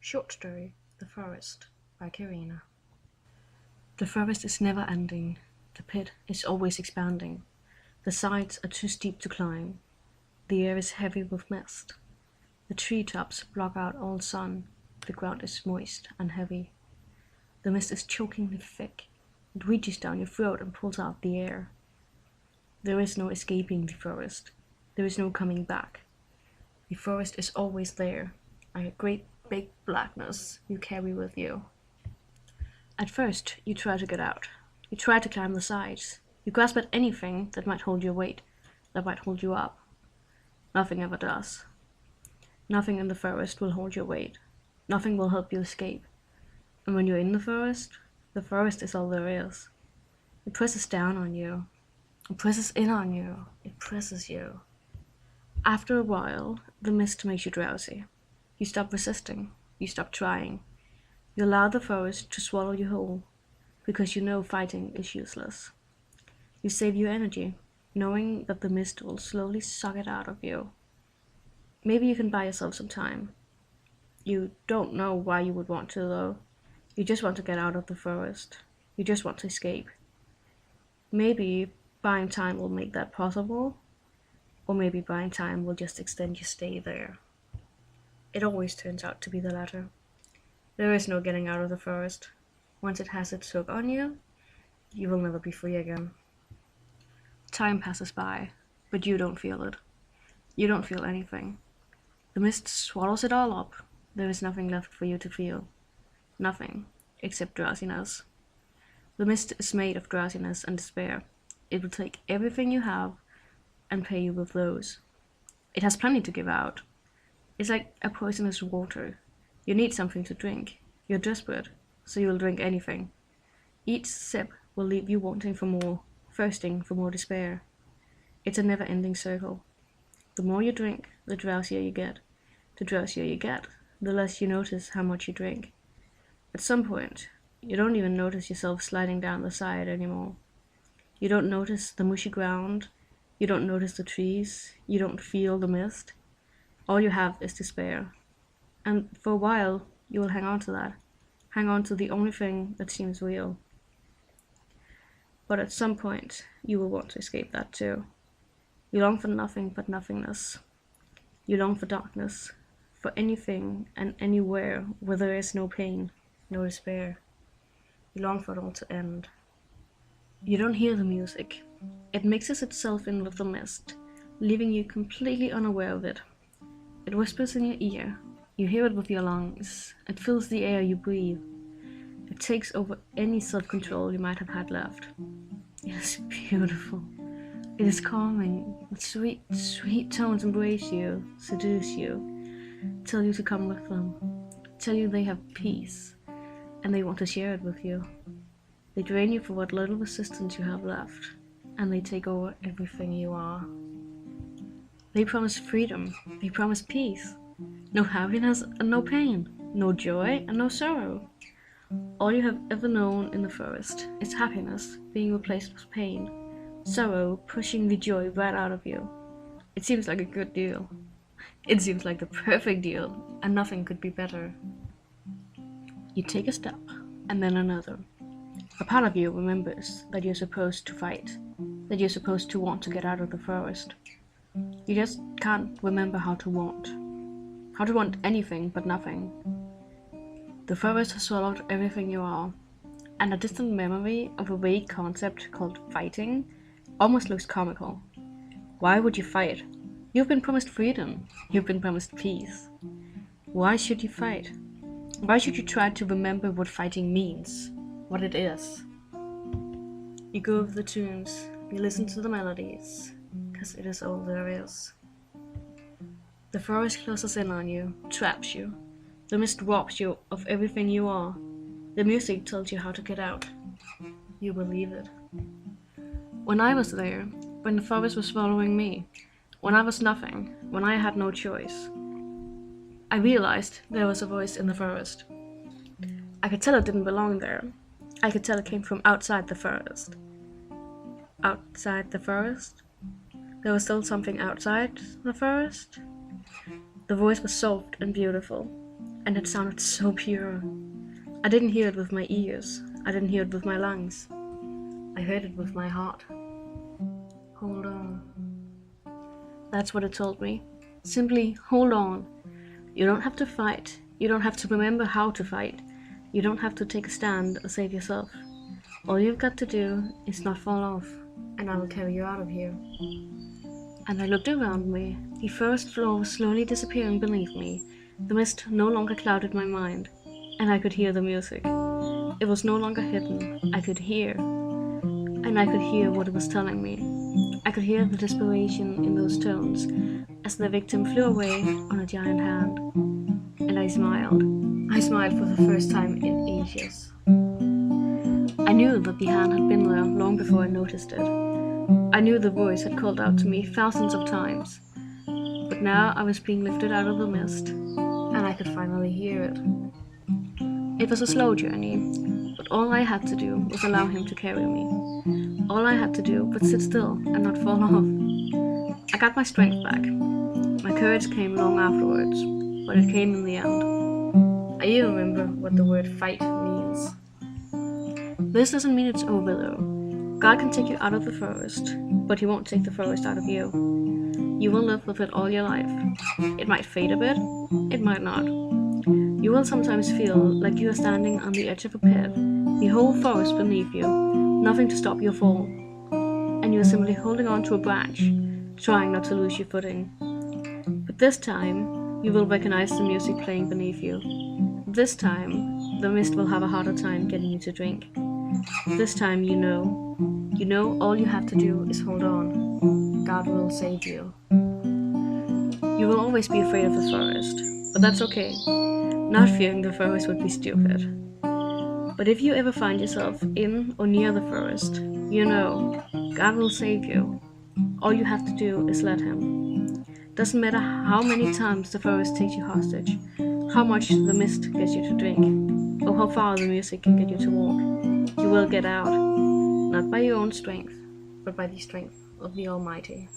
Short story, The Forest, by Karina. The forest is never ending. The pit is always expanding. The sides are too steep to climb. The air is heavy with mist. The treetops block out all sun. The ground is moist and heavy. The mist is chokingly thick. It reaches down your throat and pulls out the air. There is no escaping the forest. There is no coming back. The forest is always there, like a great big blackness you carry with you. At first, you try to get out. You try to climb the sides. You grasp at anything that might hold your weight, that might hold you up. Nothing ever does. Nothing in the forest will hold your weight. Nothing will help you escape. And when you're in the forest is all there is. It presses down on you. It presses in on you. It presses you. After a while, the mist makes you drowsy. You stop resisting. You stop trying. You allow the forest to swallow you whole, because you know fighting is useless. You save your energy, knowing that the mist will slowly suck it out of you. Maybe you can buy yourself some time. You don't know why you would want to, though. You just want to get out of the forest. You just want to escape. Maybe buying time will make that possible, or maybe buying time will just extend your stay there. It always turns out to be the latter. There is no getting out of the forest. Once it has its hook on you, you will never be free again. Time passes by, but you don't feel it. You don't feel anything. The mist swallows it all up. There is nothing left for you to feel. Nothing, except drowsiness. The mist is made of drowsiness and despair. It will take everything you have and pay you with those. It has plenty to give out. It's like a poisonous water. You need something to drink. You're desperate, so you'll drink anything. Each sip will leave you wanting for more, thirsting for more despair. It's a never-ending circle. The more you drink, the drowsier you get. The drowsier you get, the less you notice how much you drink. At some point, you don't even notice yourself sliding down the side anymore. You don't notice the mushy ground. You don't notice the trees. You don't feel the mist. All you have is despair. And for a while, you will hang on to that. Hang on to the only thing that seems real. But at some point, you will want to escape that too. You long for nothing but nothingness. You long for darkness, for anything and anywhere where there is no pain, no despair. You long for it all to end. You don't hear the music. It mixes itself in with the mist, leaving you completely unaware of it. It whispers in your ear. You hear it with your lungs. It fills the air you breathe. It takes over any self-control you might have had left. It is beautiful. It is calming. Its sweet, sweet tones embrace you, seduce you, tell you to come with them, tell you they have peace, and they want to share it with you. They drain you for what little resistance you have left, and they take over everything you are. They promise freedom. They promise peace. No happiness and no pain. No joy and no sorrow. All you have ever known in the forest is happiness being replaced with pain. Sorrow pushing the joy right out of you. It seems like a good deal. It seems like the perfect deal, and nothing could be better. You take a step, and then another. A part of you remembers that you're supposed to fight, that you're supposed to want to get out of the forest. You just can't remember how to want. How to want anything but nothing. The forest has swallowed everything you are, and a distant memory of a vague concept called fighting almost looks comical. Why would you fight? You've been promised freedom. You've been promised peace. Why should you fight? Why should you try to remember what fighting means? What it is? You go over the tunes. You listen to the melodies. 'Cause it is all there is. The forest closes in on you, traps you. The mist robs you of everything you are. The music tells you how to get out. You believe it. When I was there, when the forest was swallowing me, when I was nothing, when I had no choice, I realized there was a voice in the forest. I could tell it didn't belong there. I could tell it came from outside the forest. Outside the forest? There was still something outside the forest? The voice was soft and beautiful. and it sounded so pure. I didn't hear it with my ears, I didn't hear it with my lungs. I heard it with my heart. Hold on. That's what it told me. Simply hold on. You don't have to fight. You don't have to remember how to fight. You don't have to take a stand or save yourself. All you've got to do is not fall off, and I will carry you out of here. And I looked around me. The forest floor was slowly disappearing beneath me. The mist no longer clouded my mind, and I could hear the music. It was no longer hidden. I could hear. And I could hear what it was telling me. I could hear the desperation in those tones as the victim flew away on a giant hand. And I smiled. I smiled for the first time in ages. I knew that the hand had been there long before I noticed it. I knew the voice had called out to me thousands of times. But now I was being lifted out of the mist, and I could finally hear it. It was a slow journey, but all I had to do was allow him to carry me. All I had to do was sit still and not fall off. I got my strength back. My courage came long afterwards, but it came in the end. I even remember what the word fight means. This doesn't mean it's over though. God can take you out of the forest, but He won't take the forest out of you. You will live with it all your life. It might fade a bit, it might not. You will sometimes feel like you are standing on the edge of a pit, the whole forest beneath you, nothing to stop your fall. And you are simply holding on to a branch, trying not to lose your footing. But this time, you will recognize the music playing beneath you. This time, the mist will have a harder time getting you to drink. This time you know all you have to do is hold on. God will save you. You will always be afraid of the forest, but that's okay. Not fearing the forest would be stupid. But if you ever find yourself in or near the forest, you know God will save you. All you have to do is let Him. Doesn't matter how many times the forest takes you hostage, how much the mist gets you to drink, or how far the music can get you to walk. You will get out, not by your own strength, but by the strength of the Almighty.